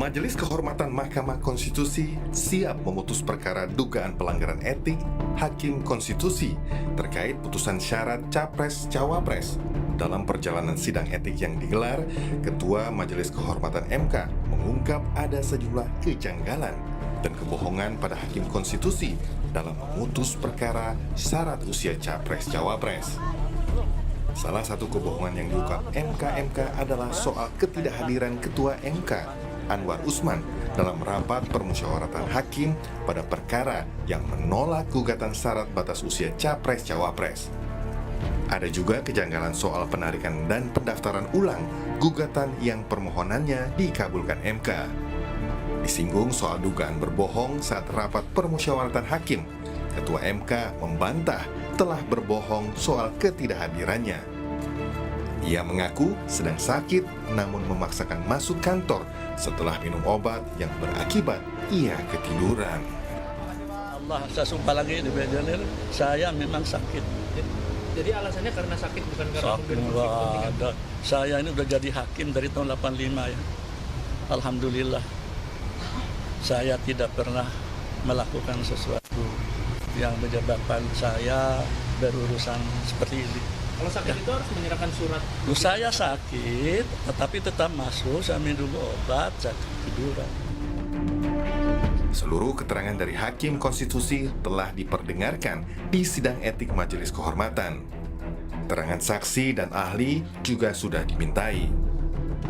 Majelis Kehormatan Mahkamah Konstitusi siap memutus perkara dugaan pelanggaran etik Hakim Konstitusi terkait putusan syarat Capres-Cawapres. Dalam perjalanan sidang etik yang digelar, Ketua Majelis Kehormatan MK mengungkap ada sejumlah kejanggalan dan kebohongan pada Hakim Konstitusi dalam memutus perkara syarat usia Capres-Cawapres. Salah satu kebohongan yang diungkap MK adalah soal ketidakhadiran Ketua MK Anwar Usman dalam rapat permusyawaratan hakim pada perkara yang menolak gugatan syarat batas usia Capres-Cawapres. Ada juga kejanggalan soal penarikan dan pendaftaran ulang gugatan yang permohonannya dikabulkan MK. Disinggung soal dugaan berbohong saat rapat permusyawaratan hakim, Ketua MK membantah telah berbohong soal ketidakhadirannya. Ia mengaku sedang sakit namun memaksakan masuk kantor setelah minum obat yang berakibat ia ketiduran. Allah, saya sumpah lagi di Bejalir, saya memang sakit. Jadi alasannya karena sakit bukan karena Sakit, saya ini udah jadi hakim dari tahun 85 ya. Alhamdulillah, saya tidak pernah melakukan sesuatu yang menyebabkan saya berurusan seperti ini. Kalau sakit itu harus menyerahkan surat. Saya sakit, tetapi tetap masuk, saya minum obat, saya tiduran. Seluruh keterangan dari Hakim Konstitusi telah diperdengarkan di sidang etik Majelis Kehormatan. Keterangan saksi dan ahli juga sudah dimintai.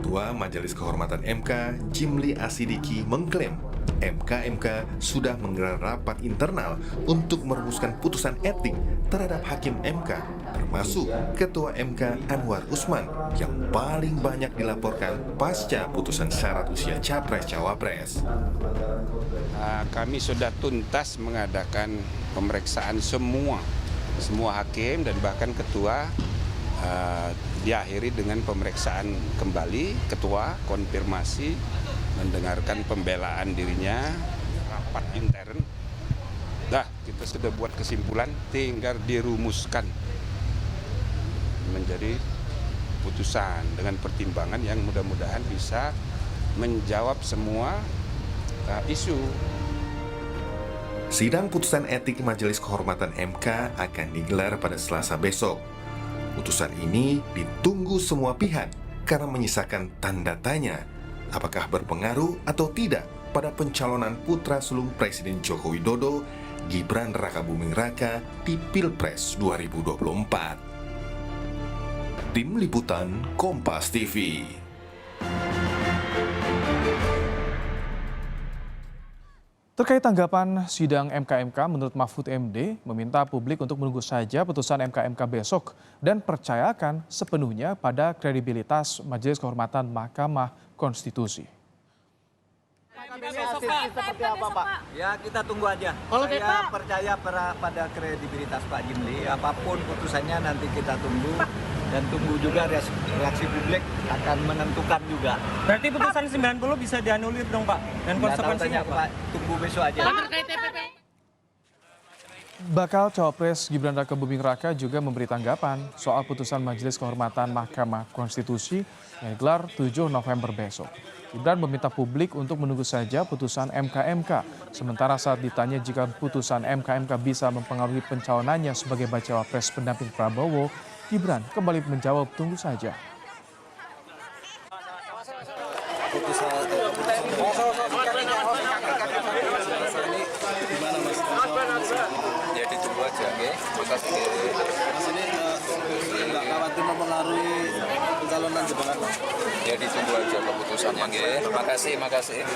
Ketua Majelis Kehormatan MK, Jimli Asidiki, mengklaim MK sudah menggelar rapat internal untuk merumuskan putusan etik terhadap Hakim MK, termasuk Ketua MK Anwar Usman yang paling banyak dilaporkan pasca putusan syarat usia Capres-Cawapres. Kami sudah tuntas mengadakan pemeriksaan semua hakim dan bahkan ketua, diakhiri dengan pemeriksaan kembali ketua, konfirmasi, mendengarkan pembelaan dirinya, rapat intern. Kita sudah buat kesimpulan, tinggal dirumuskan menjadi putusan dengan pertimbangan yang mudah-mudahan bisa menjawab semua isu. Sidang putusan etik Majelis Kehormatan MK akan digelar pada Selasa besok. Putusan ini ditunggu semua pihak karena menyisakan tanda tanya apakah berpengaruh atau tidak pada pencalonan putra sulung Presiden Joko Widodo, Gibran Rakabuming Raka di Pilpres 2024. Tim Liputan Kompas TV. Terkait tanggapan sidang MK menurut Mahfud MD meminta publik untuk menunggu saja putusan MK besok dan percayakan sepenuhnya pada kredibilitas Majelis Kehormatan Mahkamah Konstitusi. Seperti apa, Pak? Ya, kita tunggu aja. Saya percaya pada kredibilitas Pak Jimli. Apapun putusannya nanti kita tunggu dan tunggu juga reaksi publik akan menentukan juga. Berarti putusan 90 bisa dianulir dong, Pak? Dan konsekuensinya Pak, tunggu besok aja. Bakal Cawapres Gibran Rakabuming Raka juga memberi tanggapan soal putusan Majelis Kehormatan Mahkamah Konstitusi yang digelar 7 November besok. Gibran meminta publik untuk menunggu saja putusan MK. Sementara saat ditanya jika putusan MK bisa mempengaruhi pencalonannya sebagai bacawa pres pendamping Prabowo, Gibran kembali menjawab tunggu saja. Ya ditunggu aja, Mas ini nggak khawatir mempengaruhi pencalonan Gibran? Ya ditunggu aja keputusannya, Makasih.